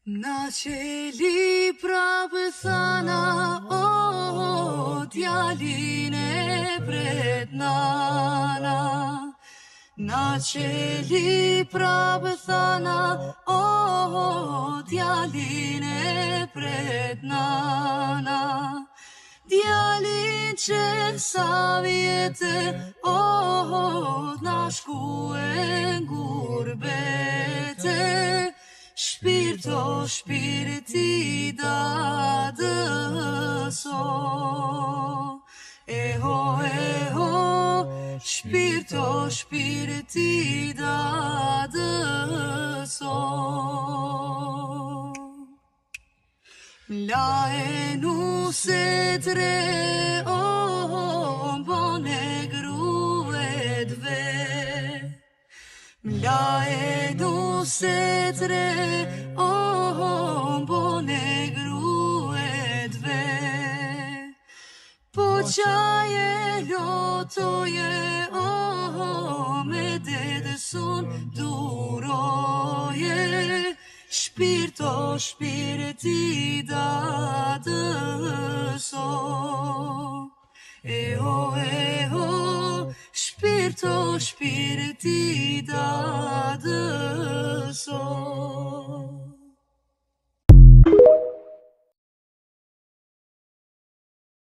Na qeli prapë thana, o, djalin e pret nana. Na qeli prapë thana, o, djalin e pret nana. Djalin që sa vjetë, o, na shku e ngurbete. Shpirto, shpirti da dëso. Eho, shpirto, shpirti da dëso. La e nuse tre, o, bone grue dve. La e nuse tre, o, bone grue dve. Po qaje lotoje, o, me dedësun duroje. Shpirto, shpirti